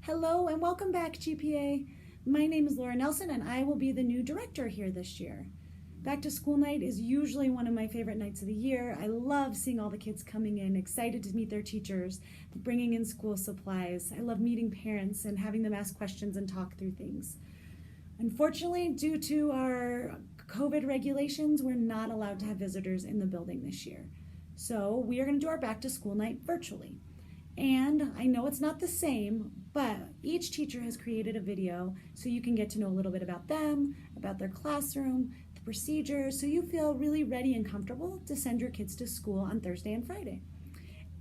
Hello and welcome back, GPA. My name is Laura Nelson and I will be the new director here this year. Back to school night is usually one of my favorite nights of the year. I love seeing all the kids coming in, excited to meet their teachers, bringing in school supplies. I love meeting parents and having them ask questions and talk through things. Unfortunately, due to our COVID regulations, we're not allowed to have visitors in the building this year. So we are going to do our back to school night virtually. And I know it's not the same, but each teacher has created a video so you can get to know a little bit about them, about their classroom, the procedures, so you feel really ready and comfortable to send your kids to school on Thursday and Friday.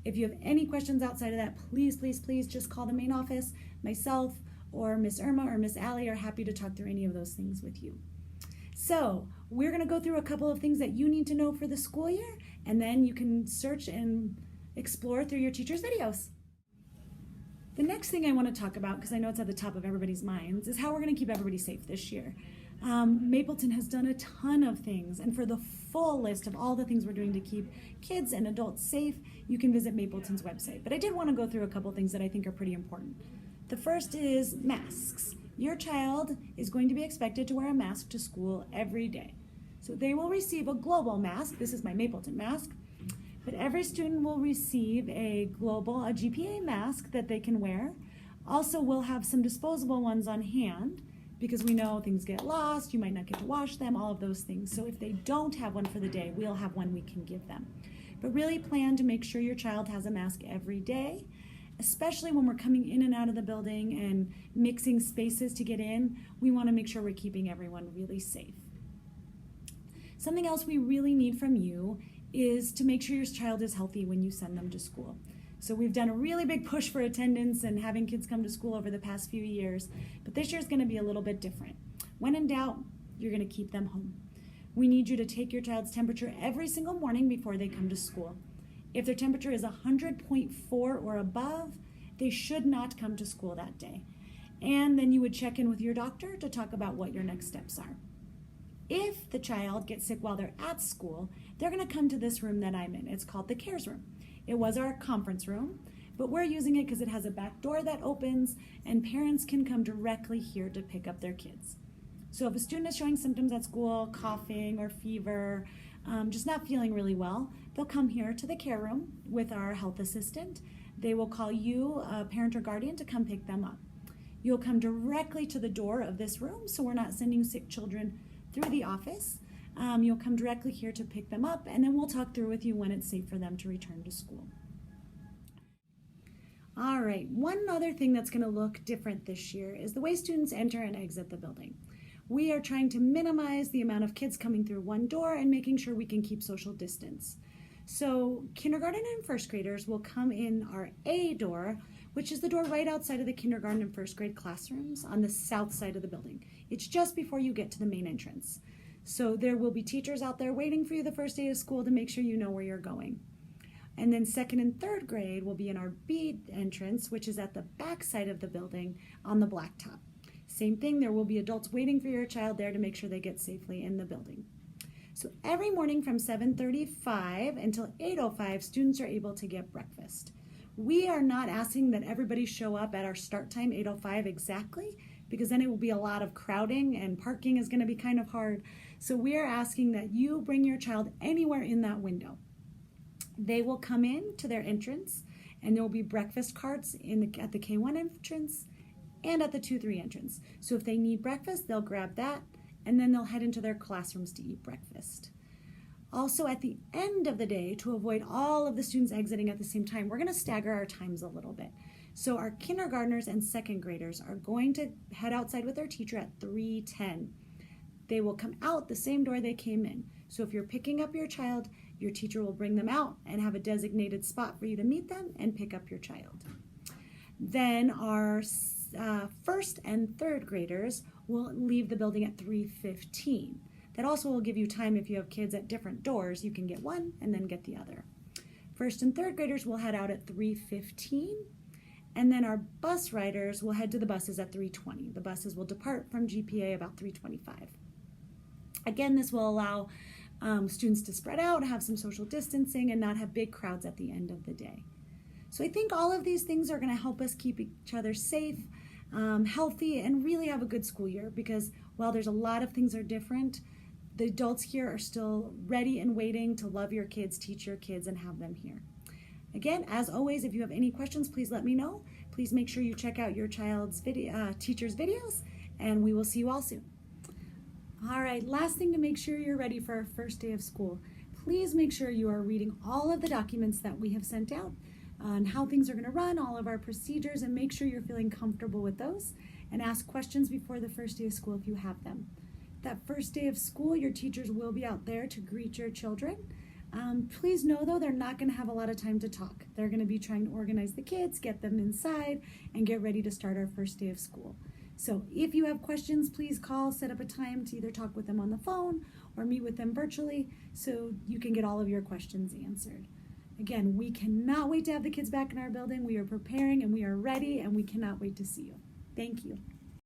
If you have any questions outside of that, please just call the main office. Myself or Miss Irma or Miss Allie are happy to talk through any of those things with you. So we're going to go through a couple of things that you need to know for the school year, and then you can search and explore through your teacher's videos. The next thing I want to talk about, because I know it's at the top of everybody's minds, is how we're going to keep everybody safe this year. Mapleton has done a ton of things, and for the full list of all the things we're doing to keep kids and adults safe, you can visit Mapleton's website. But I did want to go through a couple things that I think are pretty important. The first is masks. Your child is going to be expected to wear a mask to school every day. So they will receive a global mask. This is my Mapleton mask. But every student will receive a GPA mask that they can wear. Also, we'll have some disposable ones on hand because we know things get lost, you might not get to wash them, all of those things. So if they don't have one for the day, we'll have one we can give them. But really plan to make sure your child has a mask every day, especially when we're coming in and out of the building and mixing spaces to get in. We want to make sure we're keeping everyone really safe. Something else we really need from you is to make sure your child is healthy when you send them to school. So we've done a really big push for attendance and having kids come to school over the past few years, but this year is going to be a little bit different. When in doubt, you're going to keep them home. We need you to take your child's temperature every single morning before they come to school. If their temperature is 100.4 or above, they should not come to school that day. And then you would check in with your doctor to talk about what your next steps are. If the child gets sick while they're at school, they're going to come to this room that I'm in. It's called the CARES room. It was our conference room, but we're using it because it has a back door that opens and parents can come directly here to pick up their kids. So if a student is showing symptoms at school, coughing or fever, just not feeling really well, they'll come here to the care room with our health assistant. They will call you, a parent or guardian, to come pick them up. You'll come directly to the door of this room, so we're not sending sick children through the office. You'll come directly here to pick them up, and then we'll talk through with you when it's safe for them to return to school. All right, one other thing that's going to look different this year is the way students enter and exit the building. We are trying to minimize the amount of kids coming through one door and making sure we can keep social distance. So kindergarten and first graders will come in our A door, which is the door right outside of the kindergarten and first grade classrooms on the south side of the building. It's just before you get to the main entrance. So there will be teachers out there waiting for you the first day of school to make sure you know where you're going. And then second and third grade will be in our B entrance, which is at the back side of the building on the blacktop. Same thing, there will be adults waiting for your child there to make sure they get safely in the building. So every morning from 7:35 until 8:05, students are able to get breakfast. We are not asking that everybody show up at our start time, 8:05 exactly, because then it will be a lot of crowding and parking is going to be kind of hard. So we are asking that you bring your child anywhere in that window. They will come in to their entrance and there will be breakfast carts at the K1 entrance and at the 2-3 entrance. So if they need breakfast, they'll grab that and then they'll head into their classrooms to eat breakfast. Also, at the end of the day, to avoid all of the students exiting at the same time, we're going to stagger our times a little bit. So our kindergartners and second graders are going to head outside with their teacher at 3:10. They will come out the same door they came in. So if you're picking up your child, your teacher will bring them out and have a designated spot for you to meet them and pick up your child. Then our first and third graders will leave the building at 3:15. That also will give you time if you have kids at different doors, you can get one and then get the other. First and third graders will head out at 3:15, and then our bus riders will head to the buses at 3:20. The buses will depart from GPA about 3:25. Again, this will allow students to spread out, have some social distancing, and not have big crowds at the end of the day. So I think all of these things are going to help us keep each other safe, healthy, and really have a good school year, because while there's a lot of things are different, the adults here are still ready and waiting to love your kids, teach your kids, and have them here. Again, as always, if you have any questions, please let me know. Please make sure you check out your child's teacher's videos, and we will see you all soon. All right, last thing to make sure you're ready for our first day of school. Please make sure you are reading all of the documents that we have sent out on how things are going to run, all of our procedures, and make sure you're feeling comfortable with those, and ask questions before the first day of school if you have them. That first day of school, your teachers will be out there to greet your children. Please know, though, they're not going to have a lot of time to talk. They're going to be trying to organize the kids, get them inside, and get ready to start our first day of school. So if you have questions, please call, set up a time to either talk with them on the phone or meet with them virtually so you can get all of your questions answered. Again, we cannot wait to have the kids back in our building. We are preparing and we are ready, and we cannot wait to see you. Thank you.